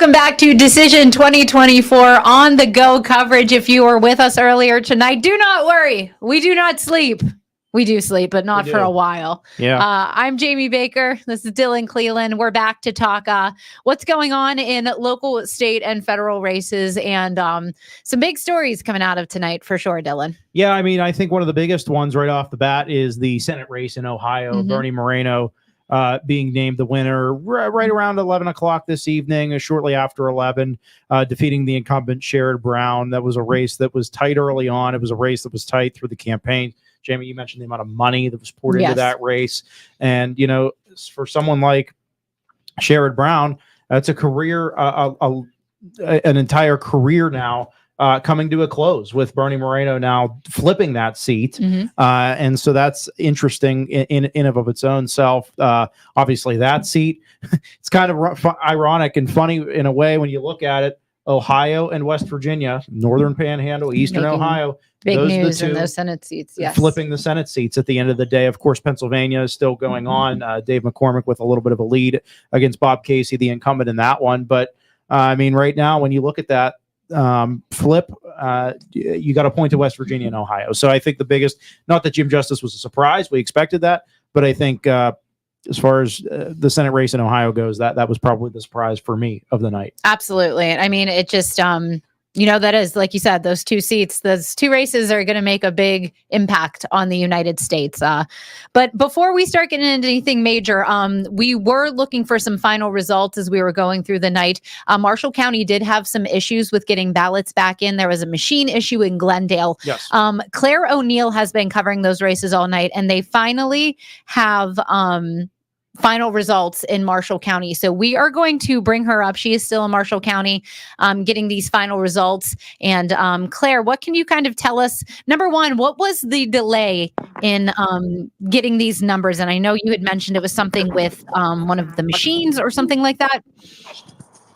Welcome back to Decision 2024 on the go coverage. If you were with us earlier tonight, do not worry. We do not sleep. We do sleep, but not for a while. Yeah. I'm Jaime Baker. This is Dylan Cleland. We're back to talk what's going on in local, state, and federal races, and some big stories coming out of tonight for sure, Dylan. Yeah, I mean, I think one of the biggest ones right off the bat is the Senate race in Ohio. Bernie Moreno being named the winner right around 11 o'clock this evening, shortly after 11, defeating the incumbent Sherrod Brown. That was a race that was tight early on. It was a race that was tight through the campaign. Jaime, you mentioned the amount of money that was poured into that race. And, you know, for someone like Sherrod Brown, that's a career, an entire career now coming to a close with Bernie Moreno now flipping that seat. And so that's interesting in of its own self. Obviously, that seat, it's kind of ironic and funny in a way when you look at it. Ohio and West Virginia, Northern Panhandle, Eastern Ohio. Big news in those Senate seats, yes. Flipping the Senate seats at the end of the day. Of course, Pennsylvania is still going on. Dave McCormick with a little bit of a lead against Bob Casey, the incumbent in that one. But, I mean, right now, when you look at that flip, you got to point to West Virginia and Ohio. So I think the biggest, not that Jim Justice was a surprise. We expected that. But I think as far as the Senate race in Ohio goes, that was probably the surprise for me of the night. Absolutely. I mean, it just, you know, that is, like you said, those two seats, those two races are going to make a big impact on the United States. But before we start getting into anything major, we were looking for some final results as we were going through the night. Marshall County did have some issues with getting ballots back in. There was a machine issue in Glendale. Yes. Claire O'Neill has been covering those races all night, and they finally have final results in Marshall County. So we are going to bring her up. She is still in Marshall County getting these final results. And Claire, what can you kind of tell us? Number one, what was the delay in getting these numbers? And I know you had mentioned it was something with one of the machines or something like that.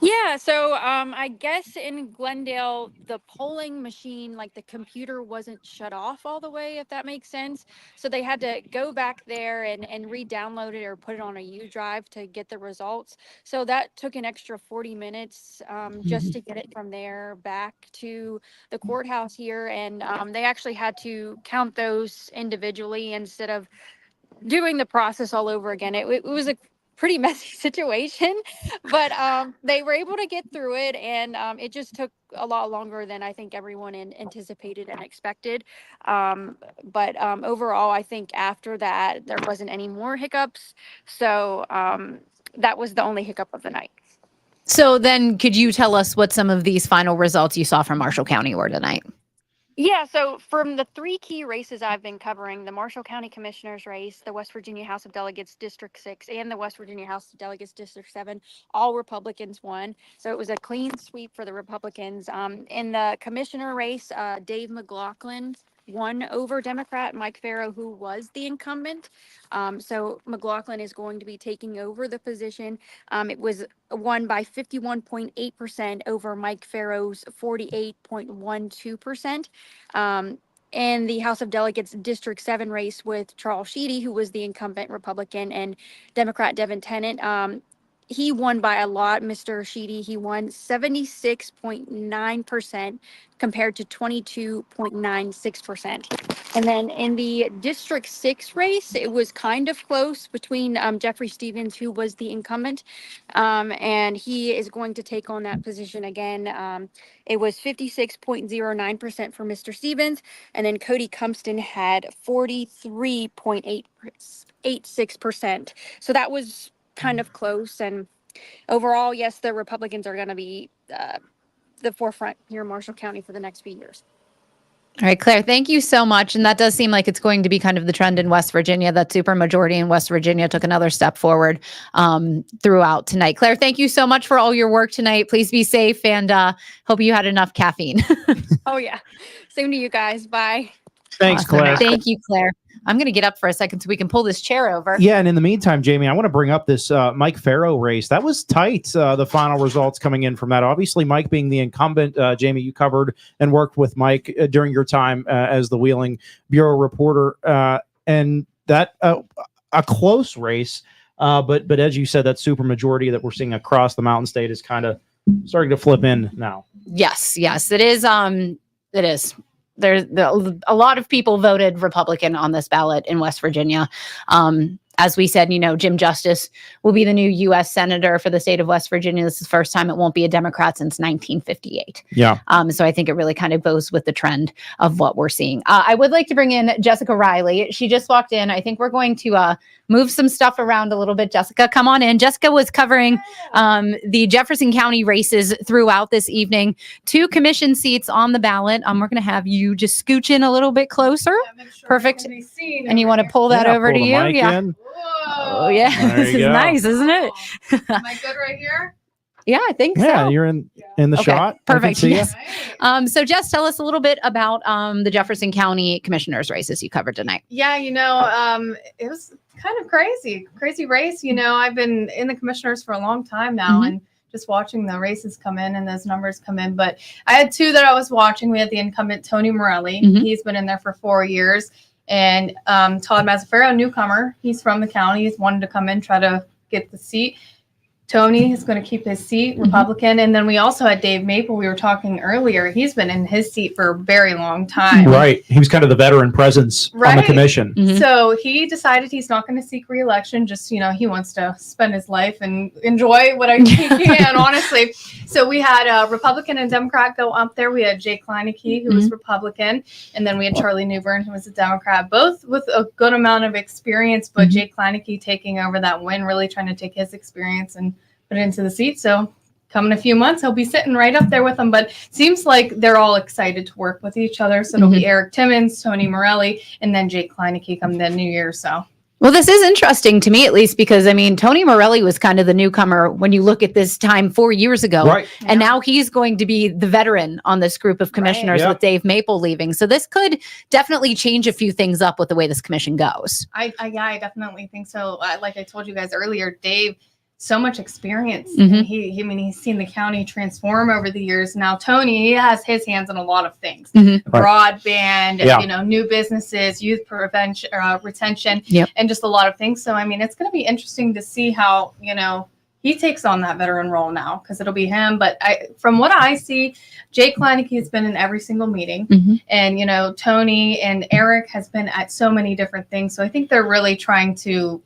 Yeah, so I guess in Glendale, the polling machine, like the computer wasn't shut off all the way, if that makes sense. So they had to go back there and re-download it or put it on a U drive to get the results. So that took an extra 40 minutes just to get it from there back to the courthouse here. And they actually had to count those individually instead of doing the process all over again. It was a pretty messy situation, but they were able to get through it, and it just took a lot longer than I think everyone anticipated and expected. But overall, I think after that, there wasn't any more hiccups. So that was the only hiccup of the night. So then could you tell us what some of these final results you saw from Marshall County were tonight? Yeah, so from the three key races I've been covering, the Marshall County Commissioner's race, the West Virginia House of Delegates District 6, and the West Virginia House of Delegates District 7, all Republicans won. So it was a clean sweep for the Republicans. In the commissioner race, Dave McLaughlin won over Democrat Mike Farrow, who was the incumbent. So McLaughlin is going to be taking over the position. It was won by 51.8% over Mike Farrow's 48.12%. In the House of Delegates District 7 race with Charles Sheedy, who was the incumbent Republican, and Democrat Devin Tennant, he won by a lot. Mr. Sheedy, he won 76.9% compared to 22.96%. And then in the District 6 race, it was kind of close between Jeffrey Stevens, who was the incumbent, and he is going to take on that position again. It was 56.09% for Mr. Stevens, and then Cody Cumpston had 43.86%. So that was kind of close. And overall, yes, the Republicans are going to be the forefront here in Marshall County for the next few years. All right, Claire, thank you so much. And that does seem like it's going to be kind of the trend in West Virginia. That supermajority in West Virginia took another step forward throughout tonight. Claire, thank you so much for all your work tonight. Please be safe, and hope you had enough caffeine. Oh, yeah. Same to you guys. Bye. Thanks, Awesome. Claire. Thank you, Claire. I'm going to get up for a second so we can pull this chair over. Yeah, and in the meantime, Jaime, I want to bring up this Mike Farrow race. That was tight, the final results coming in from that. Obviously, Mike being the incumbent, Jaime, you covered and worked with Mike during your time as the Wheeling Bureau reporter. And that a close race, but as you said, that supermajority that we're seeing across the Mountain State is kind of starting to flip in now. Yes, it is. It is. There's a lot of people voted Republican on this ballot in West Virginia. As we said, Jim Justice will be the new U.S. Senator for the state of West Virginia. This is the first time it won't be a Democrat since 1958. Yeah. So I think it really kind of goes with the trend of what we're seeing. I would like to bring in Jessica Riley. She just walked in. I think we're going to move some stuff around a little bit. Jessica, come on in. Jessica was covering the Jefferson County races throughout this evening. 2 commission seats on the ballot. We're going to have you just scooch in a little bit closer. Yeah, sure Perfect. And you want to pull that over to you? Yeah. Oh, yeah. This is nice, isn't it? Am I good right here? Yeah, I think so. Yeah, you're in the Okay, shot. perfect. Yes. So Jess, tell us a little bit about the Jefferson County commissioners races you covered tonight. Yeah, it was kind of crazy race. I've been in the commissioners for a long time now, and just watching the races come in and those numbers come in. But I had 2 that I was watching. We had the incumbent Tony Morelli. He's been in there for 4 years. And Todd Mazzaferro, newcomer. He's from the county. He's wanted to come in, try to get the seat. Tony is going to keep his seat, Republican. And then we also had Dave Maple. We were talking earlier. He's been in his seat for a very long time. Right. He was kind of the veteran presence on the commission. So he decided he's not going to seek re-election. Just, he wants to spend his life and enjoy what he can, honestly. So we had a Republican and Democrat go up there. We had Jay Kleineke, who was Republican. And then we had Charlie Newbern, who was a Democrat, both with a good amount of experience. But Jay Kleineke taking over that win, really trying to take his experience and put it into the seat. So come in a few months, he'll be sitting right up there with them. But seems like they're all excited to work with each other. So it'll be Eric Timmons, Tony Morelli, and then Jake Kleineke come the new year. So. Well, this is interesting to me, at least, because Tony Morelli was kind of the newcomer when you look at this time 4 years ago. Right. And now he's going to be the veteran on this group of commissioners with Dave Maple leaving. So this could definitely change a few things up with the way this commission goes. I definitely think so. Like I told you guys earlier, Dave, so much experience. And he's seen the county transform over the years. Now, Tony, he has his hands in a lot of things. Broadband, new businesses, youth prevention, retention, and just a lot of things. So, it's going to be interesting to see how, he takes on that veteran role now, because it'll be him. But from what I see, Jake Kleineke has been in every single meeting. And, Tony and Eric has been at so many different things. So I think they're really trying to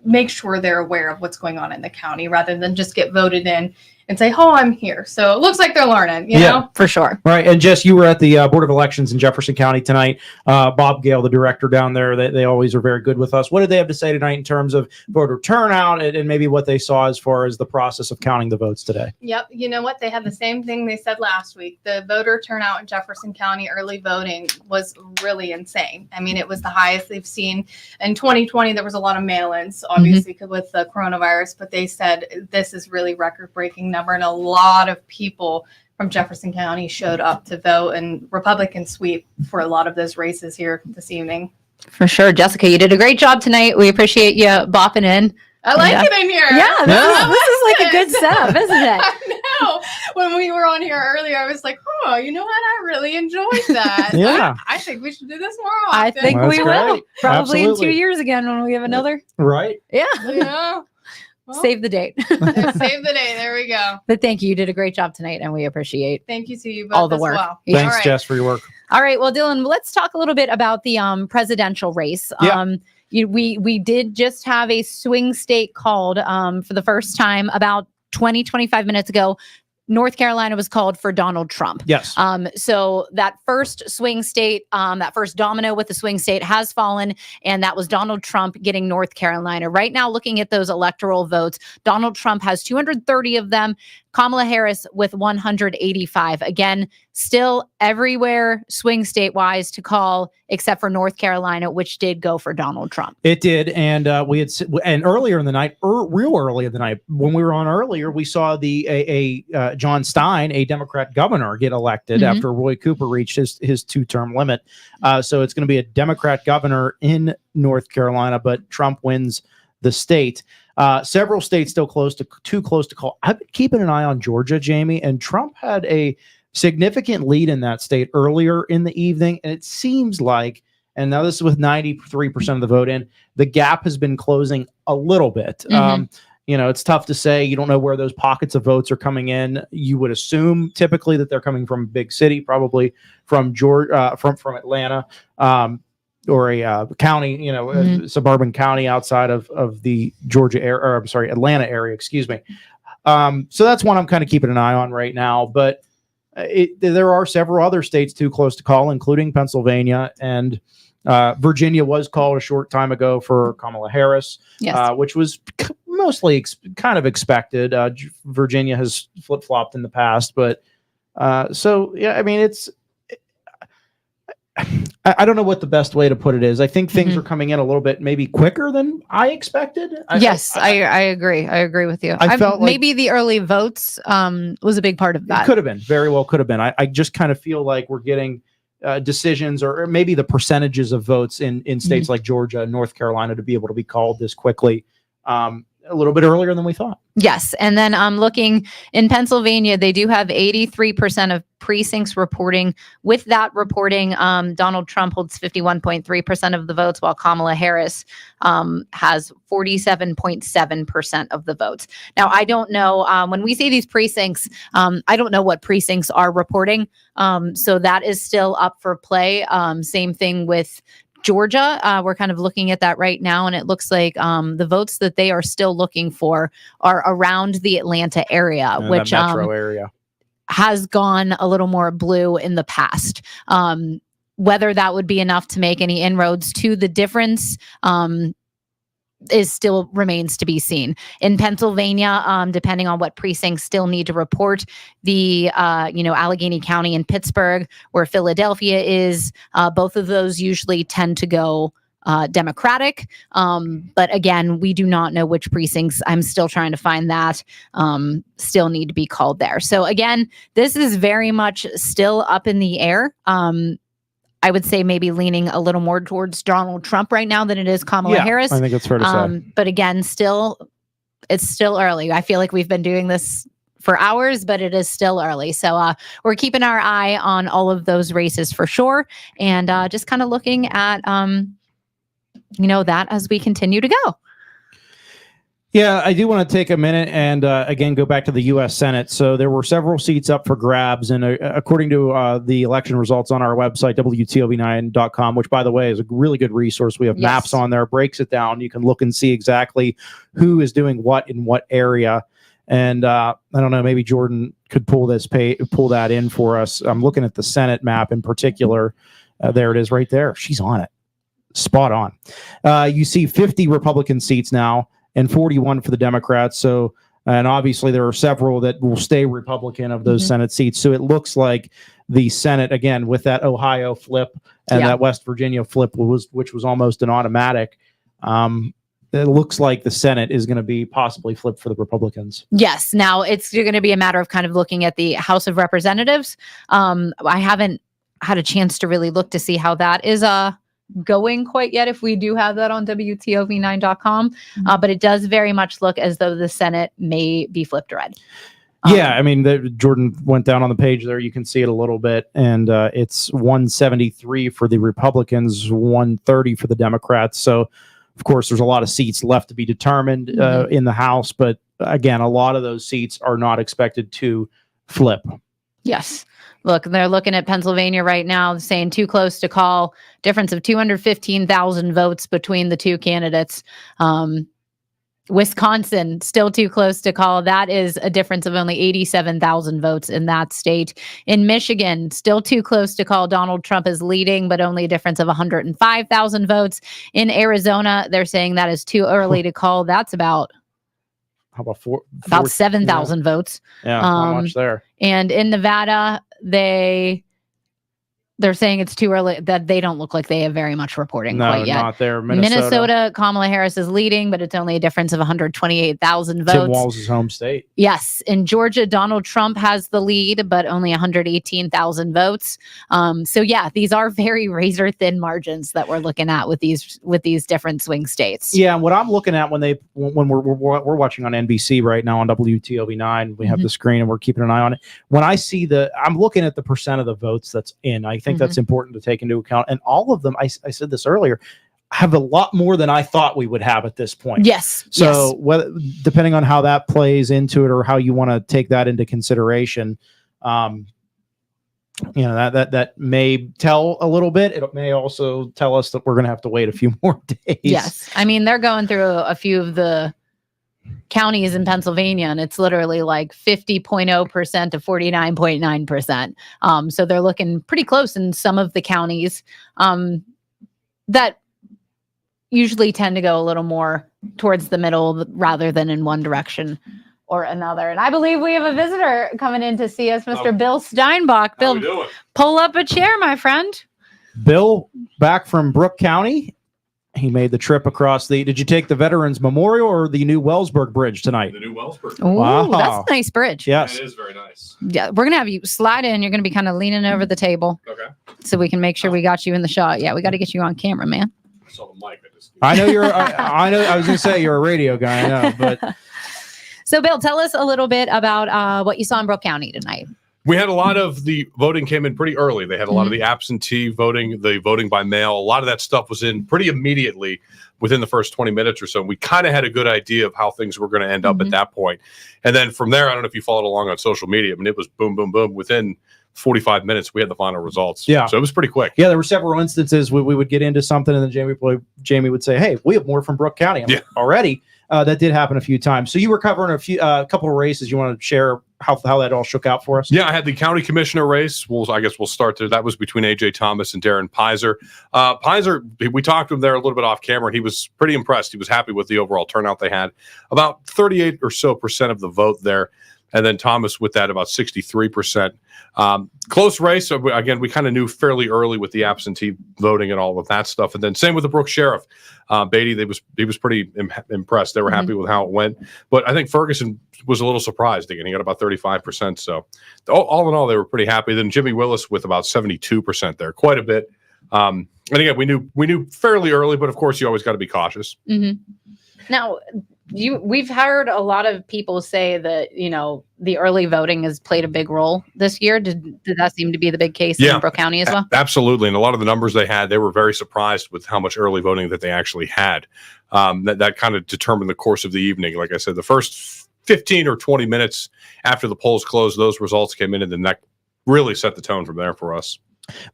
make sure they're aware of what's going on in the county rather than just get voted in and say, oh, I'm here. So it looks like they're learning, you know? For sure. Right. And Jess, you were at the Board of Elections in Jefferson County tonight. Bob Gale, the director down there, they always are very good with us. What did they have to say tonight in terms of voter turnout and maybe what they saw as far as the process of counting the votes today? Yep. You know what? They had the same thing they said last week. The voter turnout in Jefferson County early voting was really insane. It was the highest they've seen. In 2020, there was a lot of mail-ins, obviously, with the coronavirus, but they said this is really record-breaking number, and a lot of people from Jefferson County showed up to vote, and Republican sweep for a lot of those races here this evening. For sure. Jessica, you did a great job tonight. We appreciate you bopping in. I like it in here. Yeah, this is like a good setup, isn't it? I know. When we were on here earlier, I was like, oh, you know what? I really enjoyed that. Yeah. I think we should do this more often. I think we will. Great. Probably Absolutely. in 2 years again when we have another. Right. Yeah. Yeah. Well, Save the date. save the day. There we go. But thank you. You did a great job tonight, and we appreciate Thank you to you both all the as work. well. Yeah. Thanks, All right. Jess, for your work. All right. Well, Dylan, let's talk a little bit about the presidential race. Yeah. We did just have a swing state called for the first time about 25 minutes ago. North Carolina was called for Donald Trump. Yes. So that first swing state, that first domino with the swing state has fallen, and that was Donald Trump getting North Carolina. Right now, looking at those electoral votes, Donald Trump has 230 of them. Kamala Harris with 185. Again, still everywhere swing state-wise to call, except for North Carolina, which did go for Donald Trump. It did, and and earlier in the night, real early in the night, when we were on earlier, we saw the John Stein, a Democrat governor, get elected after Roy Cooper reached his 2-term limit. So it's going to be a Democrat governor in North Carolina, but Trump wins the state. Several states still too close to call. I've been keeping an eye on Georgia, Jamie, and Trump had a significant lead in that state earlier in the evening, and it seems like, and now this is with 93% of the vote in, the gap has been closing a little bit. It's tough to say. You don't know where those pockets of votes are coming in. You would assume typically that they're coming from a big city, probably from Georgia, from Atlanta, or a county, a suburban county outside of the Georgia area, or I'm sorry, Atlanta area, excuse me. So that's one I'm kind of keeping an eye on right now. But there are several other states too close to call, including Pennsylvania, and Virginia was called a short time ago for Kamala Harris, which was mostly kind of expected. Virginia has flip-flopped in the past, but so yeah, I mean, I don't know what the best way to put it is. I think things are coming in a little bit maybe quicker than I expected. I agree. I agree with you. I felt maybe the early votes was a big part of that. It could have been, very well could have been. I just kind of feel like we're getting decisions, or maybe the percentages of votes in states like Georgia and North Carolina to be able to be called this quickly a little bit earlier than we thought. Yes. And then looking in Pennsylvania, they do have 83% of precincts reporting. With that reporting, Donald Trump holds 51.3% of the votes, while Kamala Harris has 47.7% of the votes. Now, I don't know, when we say these precincts, I don't know what precincts are reporting. So that is still up for play. Same thing with Georgia. We're kind of looking at that right now, and it looks like the votes that they are still looking for are around the Atlanta area, which metro area has gone a little more blue in the past. Whether that would be enough to make any inroads to the difference is still remains to be seen. In Pennsylvania, depending on what precincts still need to report, the Allegheny County and Pittsburgh, where Philadelphia is, both of those usually tend to go Democratic. But again, we do not know which precincts. I'm still trying to find that. Still need to be called there. So again, this is very much still up in the air. I would say maybe leaning a little more towards Donald Trump right now than it is Kamala Harris. I think that's fair to say. But again, it's still early. I feel like we've been doing this for hours, but it is still early. So we're keeping our eye on all of those races for sure. And just kind of looking at, that as we continue to go. Yeah, I do want to take a minute and again go back to the U.S. Senate. So there were several seats up for grabs, and according to the election results on our website, WTOV9.com, which, by the way, is a really good resource. We have maps on there, breaks it down. You can look and see exactly who is doing what in what area. And I don't know, maybe Jordan could pull that in for us. I'm looking at the Senate map in particular. There it is right there. She's on it. Spot on. You see 50 Republican seats now, and 41 for the Democrats. So, and obviously there are several that will stay Republican of those Senate seats. So it looks like the Senate, again, with that Ohio flip and that West Virginia flip, which was almost an automatic, it looks like the Senate is going to be possibly flipped for the Republicans. Yes. Now it's going to be a matter of kind of looking at the House of Representatives. I haven't had a chance to really look to see how that is going quite yet, if we do have that on WTOV9.com. But it does very much look as though the Senate may be flipped red. I mean, Jordan went down on the page there. You can see it a little bit. And it's 173 for the Republicans, 130 for the Democrats. So, of course, there's a lot of seats left to be determined in the House. But again, a lot of those seats are not expected to flip. Yes. Look, they're looking at Pennsylvania right now, saying too close to call. Difference of 215,000 votes between the two candidates. Wisconsin, still too close to call. That is a difference of only 87,000 votes in that state. In Michigan, still too close to call. Donald Trump is leading, but only a difference of 105,000 votes. In Arizona, they're saying that is too early to call. That's about... How about about 7,000 votes. Yeah, not much there. And in Nevada, they're saying it's too early, that they don't look like they have very much reporting quite yet. Not there. Minnesota, Kamala Harris is leading, but it's only a difference of 128,000 votes. Tim Walz' home state. Yes. In Georgia, Donald Trump has the lead, but only 118,000 votes. So yeah, these are very razor thin margins that we're looking at with these different swing states. Yeah, and what I'm looking at when we're watching on NBC right now on WTOV9, we have the screen and we're keeping an eye on it. When I see I'm looking at the percent of the votes that's in. I think that's important to take into account. And all of them, I said this earlier, have a lot more than I thought we would have at this point. Yes. So whether, depending on how that plays into it or how you want to take that into consideration, that may tell a little bit. It may also tell us that we're going to have to wait a few more days. Yes. I mean, they're going through a few of the counties in Pennsylvania, and it's literally like 50.0% to 49.9%. So they're looking pretty close in some of the counties that usually tend to go a little more towards the middle rather than in one direction or another. And I believe we have a visitor coming in to see us, Mr. Bill Steinbach. Bill, pull up a chair, my friend. Bill, back from Brooke County. He made the trip across did you take the Veterans Memorial or the new Wellsburg Bridge tonight? The new Wellsburg. Ooh, wow. That's a nice bridge. Yes. Yeah, it is very nice. Yeah, we're going to have you slide in. You're going to be kind of leaning over the table. Okay. So we can make sure we got you in the shot. Yeah, we got to get you on camera, man. I saw the mic. I know you're, I know, I was going to say you're a radio guy, I know, but. So Bill, tell us a little bit about what you saw in Brooke County tonight. We had a lot of the voting came in pretty early. They had a lot of the absentee voting, the voting by mail. A lot of that stuff was in pretty immediately within the first 20 minutes or so. We kind of had a good idea of how things were going to end up at that point. And then from there, I don't know if you followed along on social media. I mean, it was boom, boom, boom. Within 45 minutes, we had the final results. Yeah. So it was pretty quick. Yeah, there were several instances we would get into something and then Jamie would say, hey, we have more from Brooke County. Like, already. That did happen a few times. So you were covering a couple of races. You want to share how that all shook out for us? Yeah, I had the county commissioner race. I guess we'll start there. That was between AJ Thomas and Darren Pizer. Pizer, we talked to him there a little bit off camera, and he was pretty impressed. He was happy with the overall turnout they had. About 38% or so of the vote there. And then Thomas with that about 63%. Close race. So again, we kind of knew fairly early with the absentee voting and all of that stuff. And then same with the Brooke Sheriff. Beatty, he was pretty impressed. They were happy with how it went. But I think Ferguson was a little surprised again. He got about 35%. So all in all, they were pretty happy. Then Jimmy Willis with about 72% there, quite a bit. And again, we knew fairly early, but of course you always got to be cautious. Now, we've heard a lot of people say that, the early voting has played a big role this year. Did that seem to be the big case in Brooke County as well? Absolutely. And a lot of the numbers they had, they were very surprised with how much early voting that they actually had. That kind of determined the course of the evening. Like I said, the first 15 or 20 minutes after the polls closed, those results came in, and then that really set the tone from there for us.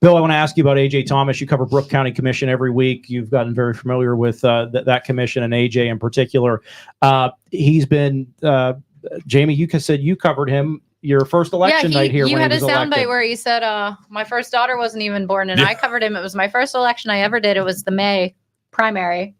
Bill, I want to ask you about AJ Thomas. You cover Brooke County Commission every week. You've gotten very familiar with that commission and AJ in particular. He's been, Jamie, you said you covered him your first election night here. You when had he a was soundbite elected. where he said, my first daughter wasn't even born, and I covered him. It was my first election I ever did. It was the May primary.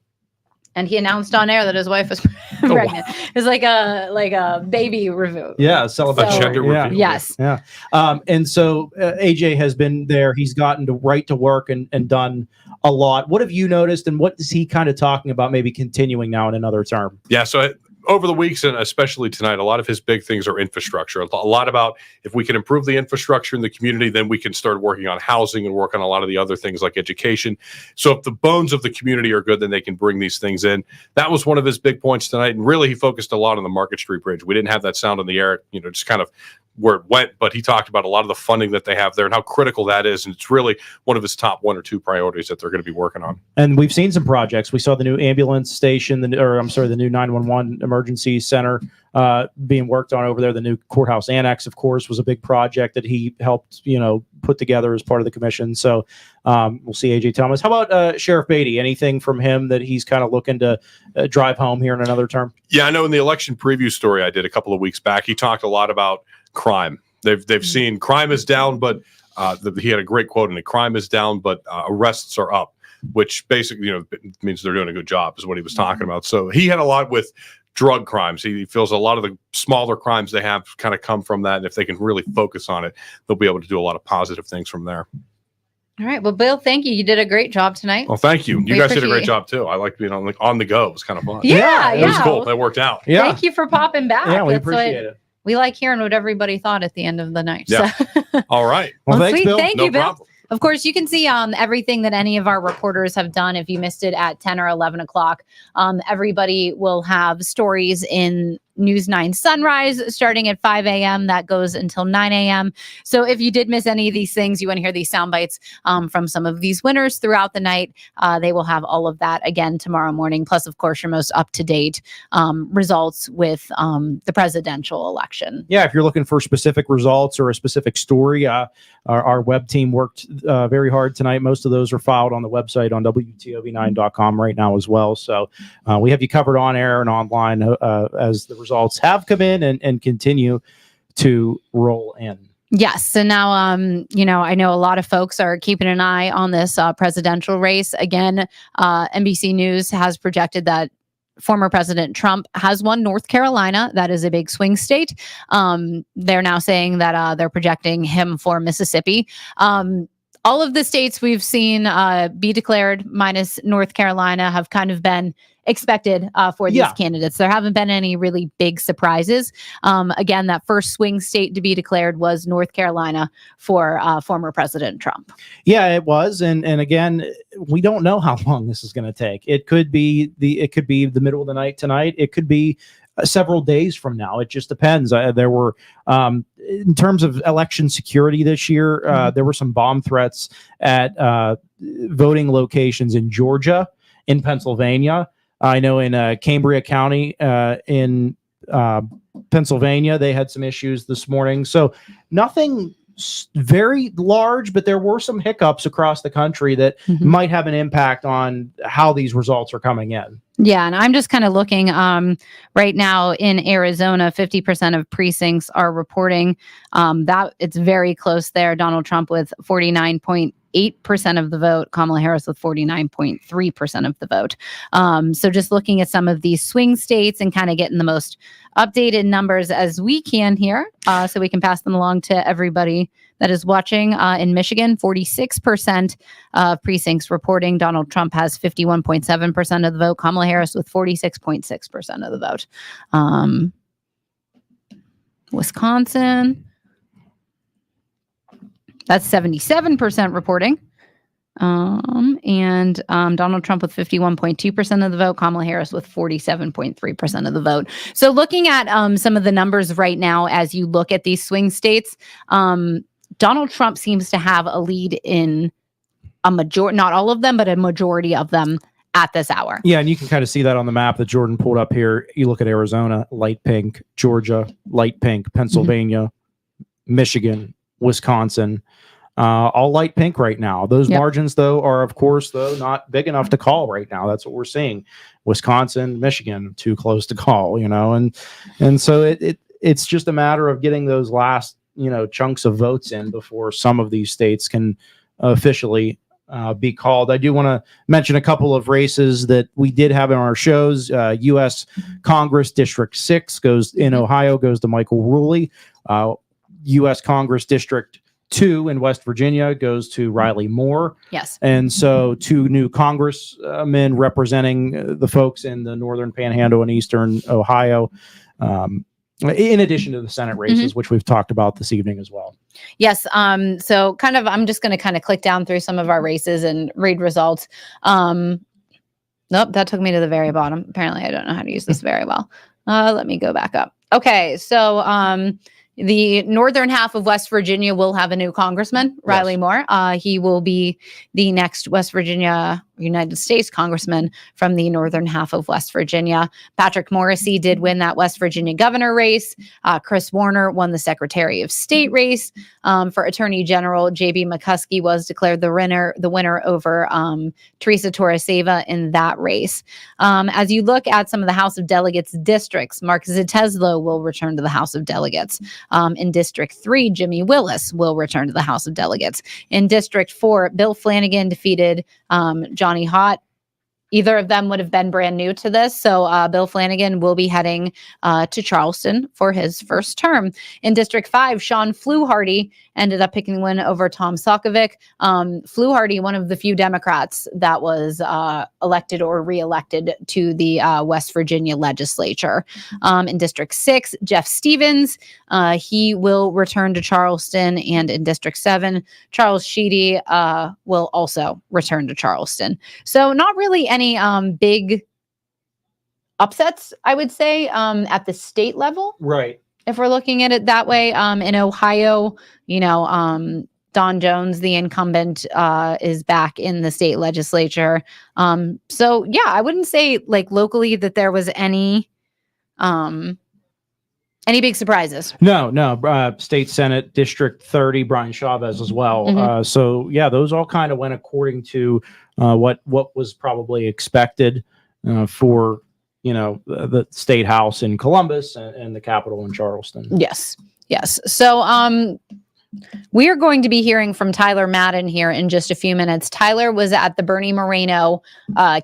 And he announced on air that his wife was pregnant. It was like a baby review. Yeah, celebration. Gender reveal. Yes. Yeah. And so AJ has been there. He's gotten right to work and done a lot. What have you noticed, and what is he kind of talking about maybe continuing now in another term? Yeah, so over the weeks, and especially tonight, a lot of his big things are infrastructure. A lot about if we can improve the infrastructure in the community, then we can start working on housing and work on a lot of the other things like education. So if the bones of the community are good, then they can bring these things in. That was one of his big points tonight. And really, he focused a lot on the Market Street Bridge. We didn't have that sound on the air, just kind of where it went, but he talked about a lot of the funding that they have there and how critical that is. And it's really one of his top 1 or 2 priorities that they're going to be working on. And we've seen some projects. We saw the new ambulance station, the new 911 emergency center being worked on over there. The new courthouse annex, of course, was a big project that he helped, put together as part of the commission. So we'll see AJ Thomas. How about Sheriff Beatty? Anything from him that he's kind of looking to drive home here in another term? Yeah, I know in the election preview story I did a couple of weeks back, he talked a lot about crime. They've seen crime is down, but he had a great quote in it. Crime is down, but arrests are up, which basically, means they're doing a good job is what he was talking about. So he had a lot with drug crimes. He feels a lot of the smaller crimes they have kind of come from that. And if they can really focus on it, they'll be able to do a lot of positive things from there. All right. Well, Bill, thank you. You did a great job tonight. Well, thank you. You guys did a great job too. I like being on the go. It was kind of fun. Yeah. It was cool. That worked out. Yeah. Thank you for popping back. Yeah, we That's appreciate it. We like hearing what everybody thought at the end of the night. Yeah. So. All right. Well, thanks, sweet. Bill. Thank No you, Bill. problem. Of course, you can see everything that any of our reporters have done. If you missed it at 10 or 11 o'clock, everybody will have stories in News 9 Sunrise starting at 5 a.m. That goes until 9 a.m. So if you did miss any of these things, you want to hear these sound bites from some of these winners throughout the night, they will have all of that again tomorrow morning. Plus, of course, your most up-to-date results with the presidential election. Yeah, if you're looking for specific results or a specific story, our web team worked very hard tonight. Most of those are filed on the website on WTOV9.com right now as well. So we have you covered on air and online as the results have come in and continue to roll in. Yes. So now, I know a lot of folks are keeping an eye on this presidential race. Again, NBC News has projected that former President Trump has won North Carolina. That is a big swing state. They're now saying that they're projecting him for Mississippi. All of the states we've seen be declared minus North Carolina have kind of been expected for these candidates. There haven't been any really big surprises. Again, that first swing state to be declared was North Carolina for former President Trump. Yeah, it was. And again, we don't know how long this is going to take. It could be the middle of the night tonight. It could be several days from now. It just depends. There were, in terms of election security this year, there were some bomb threats at voting locations in Georgia, in Pennsylvania. I know in Cambria County in Pennsylvania, they had some issues this morning. So nothing very large, but there were some hiccups across the country that might have an impact on how these results are coming in. Yeah, and I'm just kind of looking right now in Arizona, 50% of precincts are reporting that it's very close there. Donald Trump with 49.8% of the vote, Kamala Harris with 49.3% of the vote. So just looking at some of these swing states and kind of getting the most updated numbers as we can here, so we can pass them along to everybody that is watching. In Michigan, 46% of precincts reporting Donald Trump has 51.7% of the vote. Kamala Harris with 46.6% of the vote. Wisconsin, that's 77% reporting. And Donald Trump with 51.2% of the vote, Kamala Harris with 47.3% of the vote. So looking at some of the numbers right now, as you look at these swing states, Donald Trump seems to have a lead in a majority, not all of them, but a majority of them at this hour. Yeah, and you can kind of see that on the map that Jordan pulled up here. You look at Arizona, light pink, Georgia, light pink, Pennsylvania, Michigan, Wisconsin, all light pink right now. Those margins, though, are, of course, not big enough to call right now. That's what we're seeing. Wisconsin, Michigan, too close to call, and so it's just a matter of getting those last, chunks of votes in before some of these states can officially be called. I do want to mention a couple of races that we did have in our shows. U.S. Congress District 6 in Ohio goes to Michael Ruley. U.S. Congress District 2 in West Virginia goes to Riley Moore. Yes. And so 2 new congressmen representing the folks in the Northern Panhandle and Eastern Ohio. In addition to the Senate races, which we've talked about this evening as well. Yes. So I'm just going to kind of click down through some of our races and read results. Nope, that took me to the very bottom. Apparently I don't know how to use this very well. Let me go back up. Okay. So, the northern half of West Virginia will have a new congressman, Riley Moore. He will be the next West Virginia United States congressman from the northern half of West Virginia. Patrick Morrisey did win that West Virginia governor race. Chris Warner won the Secretary of State race. For Attorney General, J.B. McCuskey was declared the winner over Teresa Torreseva in that race. As you look at some of the House of Delegates districts, Mark Zeteslo will return to the House of Delegates. In District 3, Jimmy Willis will return to the House of Delegates. In District 4, Bill Flanagan defeated Johnny Hott. Either of them would have been brand new to this. So Bill Flanagan will be heading to Charleston for his first term. In District 5, Sean Fluharty ended up picking the win over Tom Sokovic. Fluharty, one of the few Democrats that was elected or reelected to the West Virginia legislature. In District 6, Jeff Stevens, he will return to Charleston. And in District 7, Charles Sheedy will also return to Charleston. So not really any big upsets, I would say, at the state level. Right. If we're looking at it that way, in Ohio, Don Jones, the incumbent, is back in the state legislature. So yeah, I wouldn't say like locally that there was any big surprises. No. State Senate District 30, Brian Chavez as well. So yeah, those all kind of went according to what was probably expected for the state house in Columbus and the Capitol in Charleston. Yes. So we are going to be hearing from Tyler Madden here in just a few minutes. Tyler was at the Bernie Moreno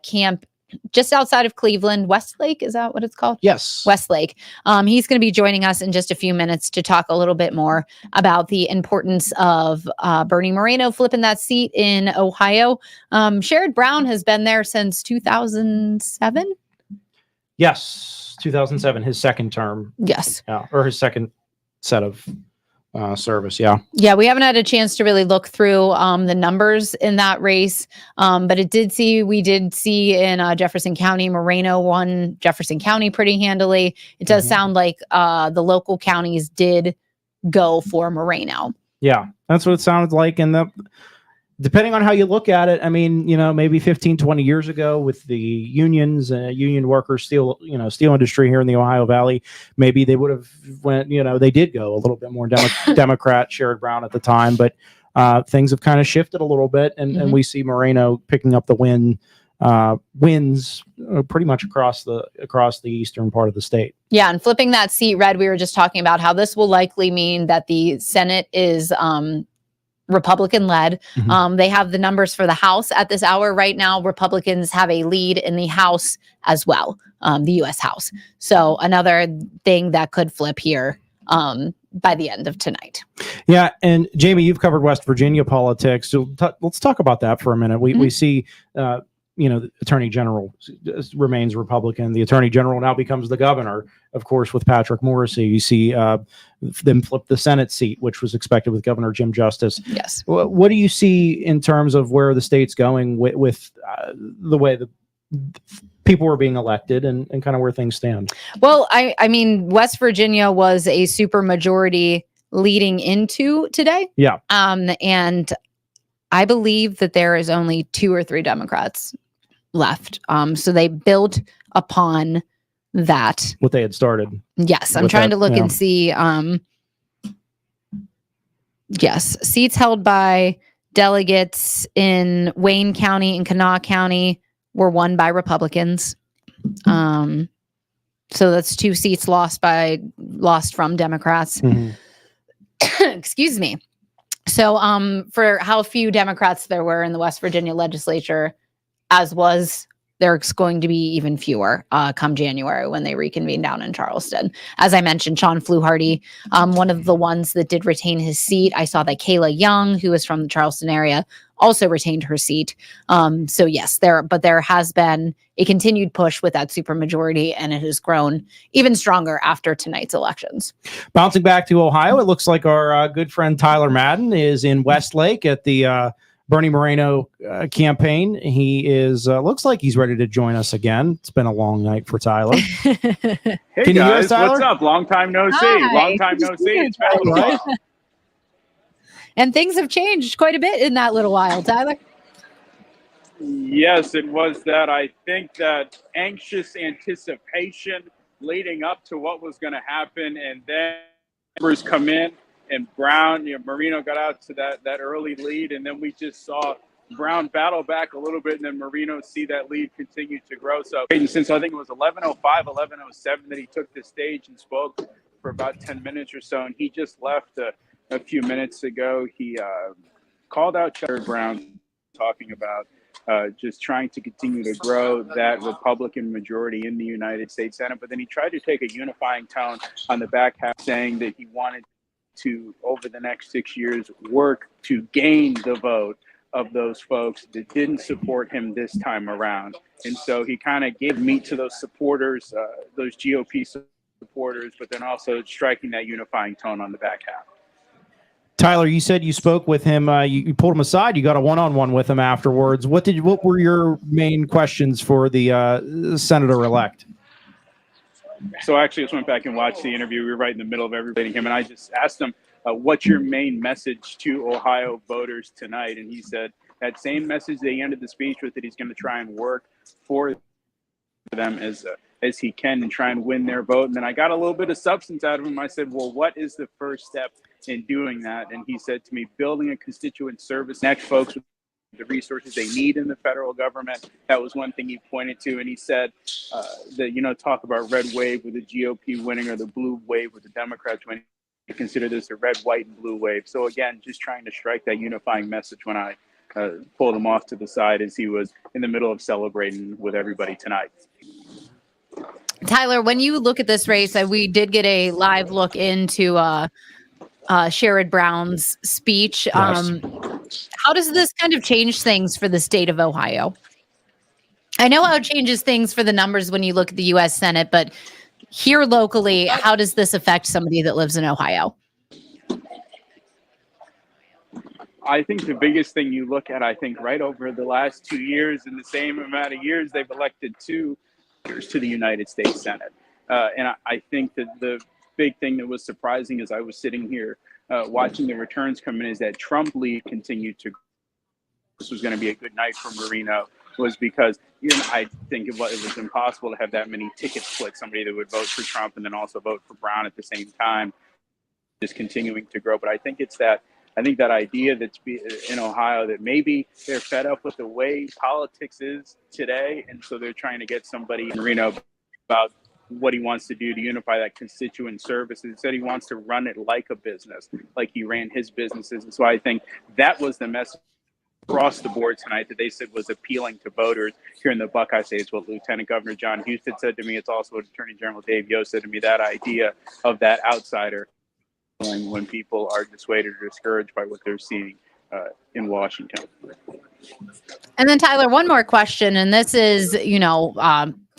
camp just outside of Cleveland, Westlake. Is that what it's called? Yes. Westlake. He's going to be joining us in just a few minutes to talk a little bit more about the importance of Bernie Moreno flipping that seat in Ohio. Sherrod Brown has been there since 2007. Yes, 2007, his second term. Yes. Yeah, or his second set of service. Yeah. Yeah, we haven't had a chance to really look through the numbers in that race, but we did see in Jefferson County, Moreno won Jefferson County pretty handily. It does sound like the local counties did go for Moreno. Yeah, that's what it sounded like. And depending on how you look at it, I mean, maybe 15, 20 years ago with the unions, union workers, steel industry here in the Ohio Valley, maybe they would have they did go a little bit more Democrat, Sherrod Brown at the time, but things have kind of shifted a little bit, and we see Moreno picking up the wins pretty much across the eastern part of the state. Yeah, and flipping that seat red, we were just talking about how this will likely mean that the Senate is Republican led. They have the numbers for the House at this hour right now. Republicans have a lead in the House as well, the U.S. House. So another thing that could flip here by the end of tonight. Yeah, and Jamie, you've covered West Virginia politics. So let's talk about that for a minute. We see the Attorney General remains Republican. The Attorney General now becomes the governor, of course, with Patrick Morrisey. You see them flip the Senate seat, which was expected with Governor Jim Justice. Yes. What do you see in terms of where the state's going with the way the people are being elected and kind of where things stand? Well, I mean, West Virginia was a super majority leading into today. Yeah. And I believe that there is only 2 or 3 Democrats left. So they built upon that. What they had started. Yes. I'm trying to look and see. Yes. Seats held by delegates in Wayne County and Kanawha County were won by Republicans. So that's 2 seats lost from Democrats. Excuse me. So for how few Democrats there were in the West Virginia legislature, there's going to be even fewer come January when they reconvene down in Charleston. As I mentioned, Sean Fluharty, one of the ones that did retain his seat. I saw that Kayla Young, who is from the Charleston area, also retained her seat. So yes, there has been a continued push with that supermajority, and it has grown even stronger after tonight's elections. Bouncing back to Ohio, it looks like our good friend Tyler Madden is in Westlake at the Bernie Moreno campaign. He is looks like he's ready to join us again. It's been a long night for Tyler. Hey Can you hear us, guys, Tyler? what's up? Long time no see. Hi. Long time no see. It's been a little while. And things have changed quite a bit in that little while, Tyler. Yes, it was that. I think that anxious anticipation leading up to what was going to happen, and then numbers come in, and Brown, Moreno got out to that early lead, and then we just saw Brown battle back a little bit, and then Moreno see that lead continue to grow. So since I think it was 11:05, 11:07 that he took the stage and spoke for about 10 minutes or so, and he just left a few minutes ago. He called out Sherrod Brown, talking about just trying to continue to grow that Republican majority in the United States Senate. But then he tried to take a unifying tone on the back half, saying that he wanted to, over the next 6 years, work to gain the vote of those folks that didn't support him this time around. And so he kind of gave meat to those supporters, those GOP supporters, but then also striking that unifying tone on the back half. Tyler, you said you spoke with him. You pulled him aside. You got a one-on-one with him afterwards. What were your main questions for the senator-elect? So I actually just went back and watched the interview. We were right in the middle of everybody him, and I just asked him, what's your main message to Ohio voters tonight? And he said that same message they ended the speech with, that he's going to try and work for them as he can and try and win their vote. And then I got a little bit of substance out of him. I said, well, what is the first step in doing that? And he said to me, building a constituent service, connect folks with the resources they need in the federal government. That was one thing he pointed to. And he said that, talk about red wave with the GOP winning or the blue wave with the Democrats winning. I consider this a red, white, and blue wave. So again, just trying to strike that unifying message when I pulled him off to the side as he was in the middle of celebrating with everybody tonight. Tyler, when you look at this race, we did get a live look into Sherrod Brown's speech. Yes. How does this kind of change things for the state of Ohio? I know how it changes things for the numbers when you look at the U.S. Senate, but here locally, how does this affect somebody that lives in Ohio? I think the biggest thing you look at, right over the last 2 years, in the same amount of years, they've elected two to the United States Senate. And I think that the big thing that was surprising as I was sitting here watching the returns come in is that Trump lead continued to grow. This was going to be a good night for Marino, was because I think it was impossible to have that many ticket splits, somebody that would vote for Trump and then also vote for Brown at the same time, just continuing to grow. But I think that idea that's in Ohio, that maybe they're fed up with the way politics is today, and so they're trying to get somebody in Marino about what he wants to do to unify that constituent service. He said he wants to run it like a business, like he ran his businesses. And so I think that was the message across the board tonight that they said was appealing to voters here in the Buckeye State. It's what Lieutenant Governor John Husted said to me. It's also what Attorney General Dave Yost said to me, that idea of that outsider when people are dissuaded or discouraged by what they're seeing in Washington. And then Tyler, one more question, and this is,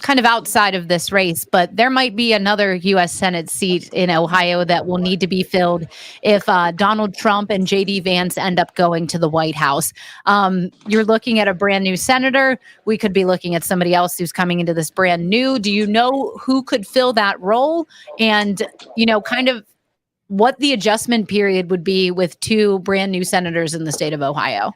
kind of outside of this race, but there might be another U.S. Senate seat in Ohio that will need to be filled if Donald Trump and J.D. Vance end up going to the White House. You're looking at a brand new senator. We could be looking at somebody else who's coming into this brand new. Do you know who could fill that role? And, kind of what the adjustment period would be with two brand new senators in the state of Ohio?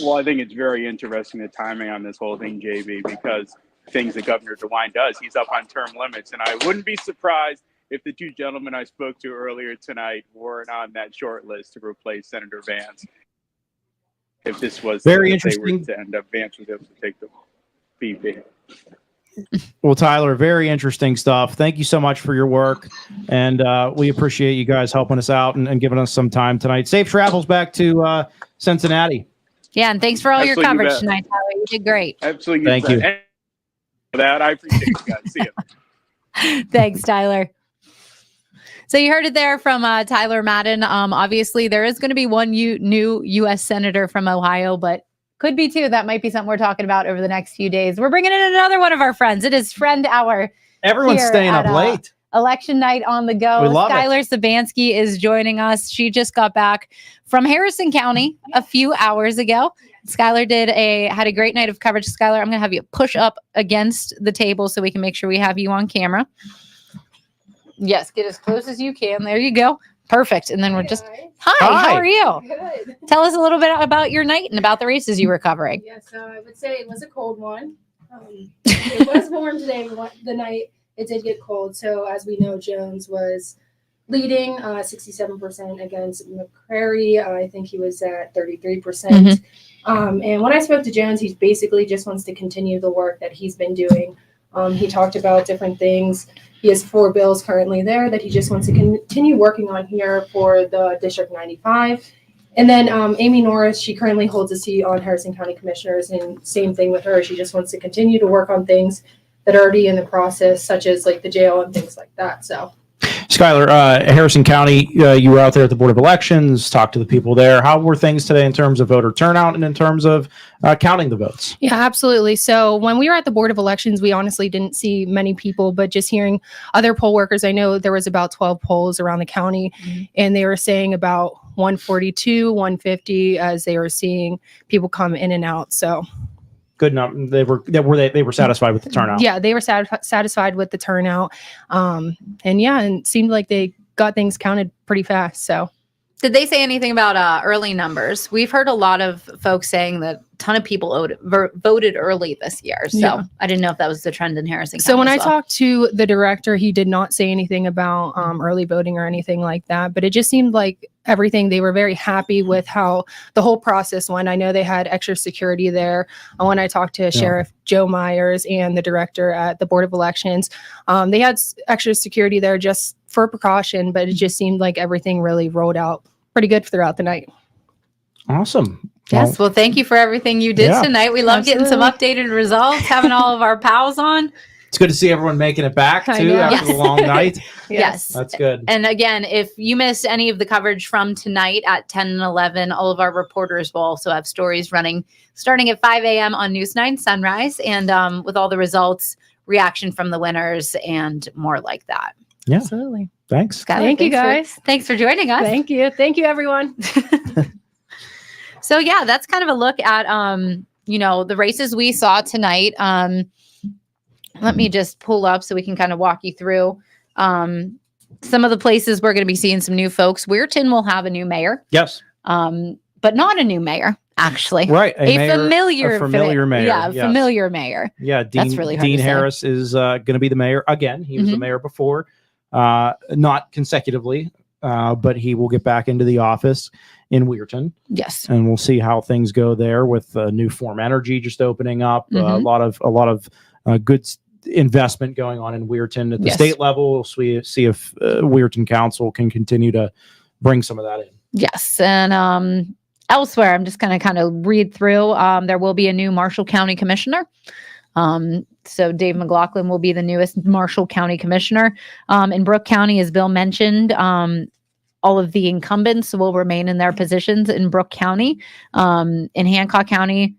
Well, I think it's very interesting, the timing on this whole thing, JB, because things that Governor DeWine does, he's up on term limits. And I wouldn't be surprised if the two gentlemen I spoke to earlier tonight weren't on that short list to replace Senator Vance. If this was very interesting, interesting. They were to end up, Vance was able to take the VP. Well, Tyler, very interesting stuff. Thank you so much for your work. And we appreciate you guys helping us out and giving us some time tonight. Safe travels back to Cincinnati. Yeah, and thanks for all your Absolutely, coverage tonight, Tyler. You did great. Absolutely. Thank you. And for that, I appreciate you guys. See you. Thanks, Tyler. So you heard it there from Tyler Madden. Obviously, there is going to be one new U.S. Senator from Ohio, but could be two. That might be something we're talking about over the next few days. We're bringing in another one of our friends. It is Friend Hour. Everyone's staying up late. Election night on the go. We love Skylar Sabansky is joining us. She just got back from Harrison County a few hours ago. Skylar had a great night of coverage. Skylar, I'm going to have you push up against the table so we can make sure we have you on camera. Yes, get as close as you can. There you go. Perfect. And then we're just, hi, how are you? Good. Tell us a little bit about your night and about the races you were covering. Yeah, so I would say it was a cold one. It was warm today, the night it did get cold. So as we know, Jones was leading 67% against McCrary. I think he was at 33%. And when I spoke to Jones, he basically just wants to continue the work that he's been doing. He talked about different things. He has 4 bills currently there that he just wants to continue working on here for the District 95. And then Amy Norris, she currently holds a seat on Harrison County Commissioners, and same thing with her. She just wants to continue to work on things that are already in the process, such as like the jail and things like that. So, Skylar, Harrison County, you were out there at the Board of Elections, talked to the people there. How were things today in terms of voter turnout and in terms of counting the votes? Yeah, absolutely. So when we were at the Board of Elections, we honestly didn't see many people, but just hearing other poll workers, I know there was about 12 polls around the county, and they were saying about 142, 150 as they were seeing people come in and out. So good enough. They were satisfied with the turnout. Yeah, they were satisfied with the turnout. And it seemed like they got things counted pretty fast. So Did they say anything about early numbers? We've heard a lot of folks saying that a ton of people voted early this year. So Yeah. I didn't know if that was the trend in Harrison County. So when I as well. talked to the director, he did not say anything about early voting or anything like that. But it just seemed like everything, they were very happy with how the whole process went. I know they had extra security there. When I talked to Sheriff Joe Myers and the director at the Board of Elections, they had extra security there just for precaution. But it just seemed like everything really rolled out pretty good throughout the night. Awesome. Yes. Well, thank you for everything you did Yeah. tonight. We love getting some updated results, having all of our pals on. It's good to see everyone making it back I too know. after the Yes. long night. Yes. That's good. And again, if you missed any of the coverage from tonight at 10 and 11, all of our reporters will also have stories running starting at 5 a.m. on News 9 Sunrise, and with all the results, reaction from the winners, and more like that. Yeah. Absolutely. Thanks. Skylar, Thank you, thanks guys. Thanks for joining us. Thank you. Thank you, everyone. So yeah, that's kind of a look at the races we saw tonight. Let me just pull up so we can kind of walk you through some of the places we're going to be seeing some new folks. Weirton will have a new mayor, Yes. but not a new mayor, actually. Right. A mayor- familiar, a familiar mayor. Yeah, Yes. familiar mayor. Yeah. That's really hard Dean to say. Harris is going to be the mayor again. He was the Mhm. mayor before, not consecutively, but he will get back into the office in Weirton, Yes. and we'll see how things go there with New Form Energy just opening up. A Mhm. lot of good investment going on in Weirton at the Yes. state level. We'll see if Weirton Council can continue to bring some of that in. Yes. And elsewhere, I'm just going to kind of read through. There will be a new Marshall County commissioner. So Dave McLaughlin will be the newest Marshall County commissioner. In Brooke County, as Bill mentioned, all of the incumbents will remain in their positions in Brooke County. In Hancock County,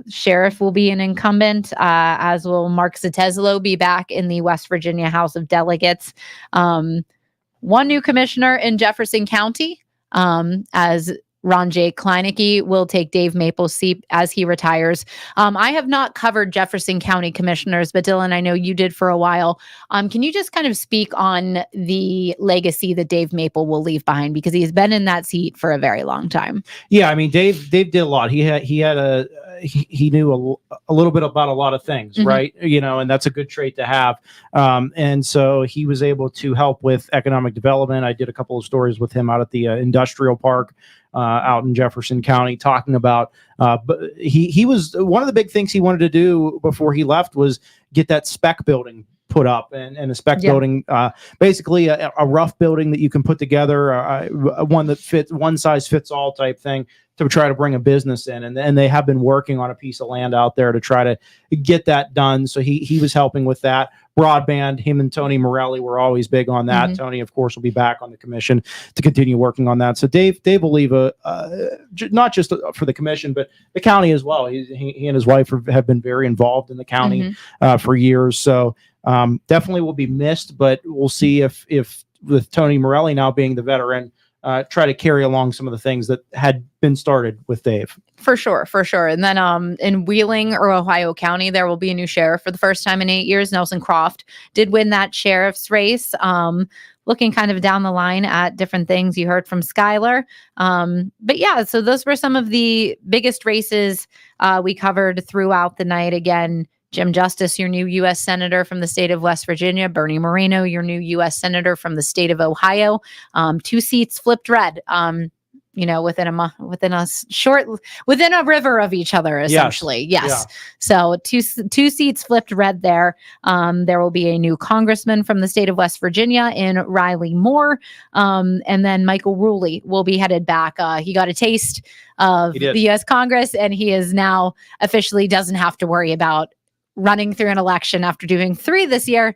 sheriff will be an incumbent, as will Mark Zateslo be back in the West Virginia House of Delegates. One new commissioner in Jefferson County, as Ron J. Kleinecke will take Dave Maple's seat as he retires. I have not covered Jefferson County commissioners, but Dylan, I know you did for a while. Can you just kind of speak on the legacy that Dave Maple will leave behind, because he's been in that seat for a very long time? Yeah, I mean, Dave did a lot. He knew a little bit about a lot of things, Mhm. right? And that's a good trait to have. And so he was able to help with economic development. I did a couple of stories with him out at the industrial park out in Jefferson County, talking about. But he was one of the big things he wanted to do before he left was get that spec building put up, and a spec building, basically a rough building that you can put together, one that fits, one size fits all type thing, to try to bring a business in. And they have been working on a piece of land out there to try to get that done. So he was helping with that. Broadband, him and Tony Morelli were always big on that. Mhm. Tony, of course, will be back on the commission to continue working on that. So Dave will leave not just for the commission, but the county as well. He and his wife have been very involved in the county for years. So definitely will be missed, but we'll see if with Tony Morelli now being the veteran, try to carry along some of the things that had been started with Dave. For sure. And then in Wheeling or Ohio County, there will be a new sheriff for the first time in 8 years. Nelson Croft did win that sheriff's race. Looking kind of down the line at different things you heard from Skylar. But yeah, so those were some of the biggest races we covered throughout the night. Again, Jim Justice, your new U.S. Senator from the state of West Virginia. Bernie Moreno, your new U.S. Senator from the state of Ohio. 2 seats flipped red. Within a river of each other, essentially. Yes. Yeah. So two seats flipped red there. There will be a new congressman from the state of West Virginia in Riley Moore. And then Michael Ruley will be headed back. He got a taste of the U.S. Congress, and he is now officially doesn't have to worry about running through an election after doing 3 this year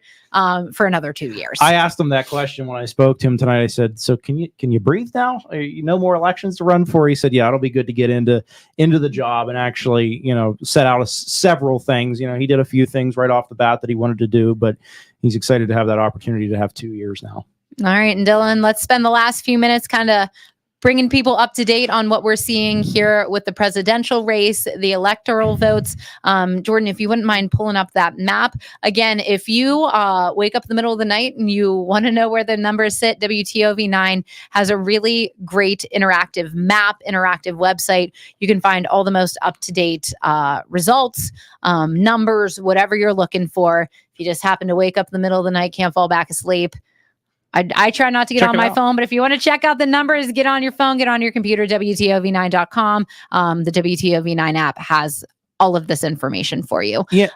for another 2 years. I asked him that question when I spoke to him tonight. I said, "So can you breathe now? No more elections to run for?" He said, "Yeah, it'll be good to get into the job and actually, set out several things. He did a few things right off the bat that he wanted to do, but he's excited to have that opportunity to have 2 years now." All right, and Dylan, let's spend the last few minutes kind of bringing people up to date on what we're seeing here with the presidential race, the electoral votes. Jordan, if you wouldn't mind pulling up that map. Again, if you wake up in the middle of the night and you want to know where the numbers sit, WTOV9 has a really great interactive map, interactive website. You can find all the most up-to-date results, numbers, whatever you're looking for. If you just happen to wake up in the middle of the night, can't fall back asleep, I try not to get on my phone, but if you want to check out the numbers, get on your phone, get on your computer, WTOV9.com. The WTOV9 app has all of this information for you. Yeah.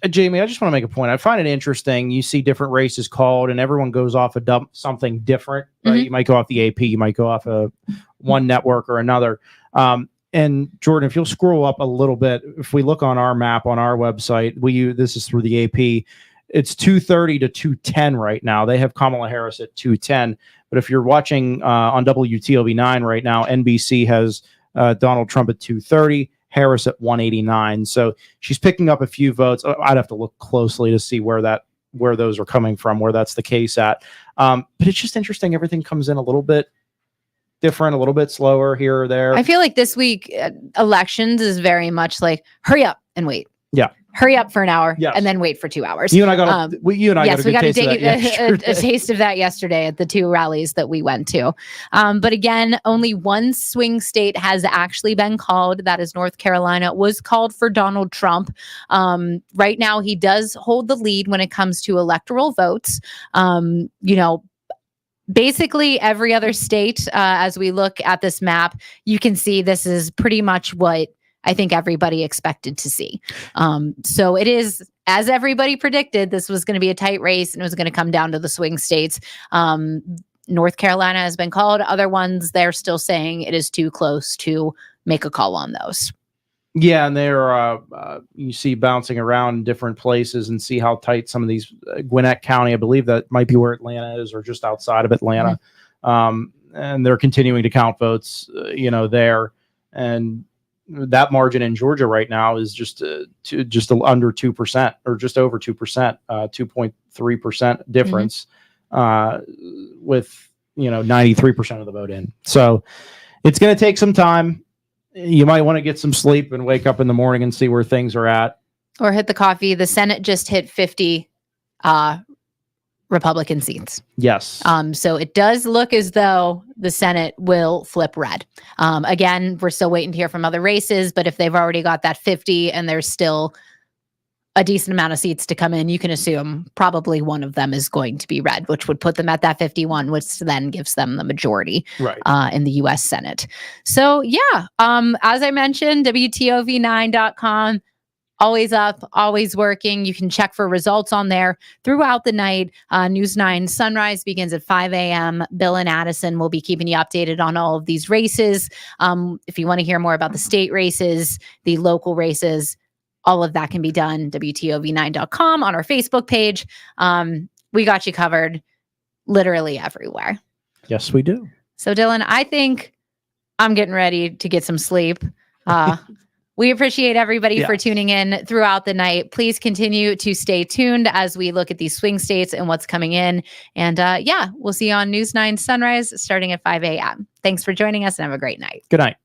Jamie, I just want to make a point. I find it interesting. You see different races called and everyone goes off something different, right? You might go off the AP, you might go off of one network or another. And Jordan, if you'll scroll up a little bit, if we look on our map on our website, this is through the AP. It's 230 to 210 right now. They have Kamala Harris at 210. But if you're watching on WTOV9 right now, NBC has Donald Trump at 230, Harris at 189. So she's picking up a few votes. I'd have to look closely to see where those are coming from, where that's the case at. But it's just interesting. Everything comes in a little bit different, a little bit slower here or there. I feel like this week elections is very much like hurry up and wait. Yeah. Hurry up for an hour Yes. and then wait for 2 hours. You and I got a taste of that yesterday at the two rallies that we went to. But again, only one swing state has actually been called. That is North Carolina, was called for Donald Trump. Right now, he does hold the lead when it comes to electoral votes. Basically every other state, as we look at this map, you can see this is pretty much what I think everybody expected to see. So it is, as everybody predicted, this was going to be a tight race and it was going to come down to the swing states. North Carolina has been called. Other ones, they're still saying it is too close to make a call on those. Yeah, and they're you see bouncing around in different places and see how tight some of these Gwinnett County, I believe that might be where Atlanta is or just outside of Atlanta. And they're continuing to count votes, there. And that margin in Georgia right now is just under 2% or just over 2%, 2.3% difference with 93% of the vote in. So it's going to take some time. You might want to get some sleep and wake up in the morning and see where things are at, or hit the coffee. The Senate just hit 50 Republican seats. Yes. So it does look as though the Senate will flip red. Again, we're still waiting to hear from other races, but if they've already got that 50 and there's still a decent amount of seats to come in, you can assume probably one of them is going to be red, which would put them at that 51, which then gives them the majority in the U.S. Senate. So yeah, as I mentioned, WTOV9.com. Always up, always working. You can check for results on there throughout the night. News 9 Sunrise begins at 5 a.m. Bill and Addison will be keeping you updated on all of these races. If you want to hear more about the state races, the local races, all of that can be done. WTOV9.com on our Facebook page. We got you covered literally everywhere. Yes, we do. So Dylan, I think I'm getting ready to get some sleep. We appreciate everybody for tuning in throughout the night. Please continue to stay tuned as we look at these swing states and what's coming in. And we'll see you on News 9 Sunrise starting at 5 a.m. Thanks for joining us and have a great night. Good night.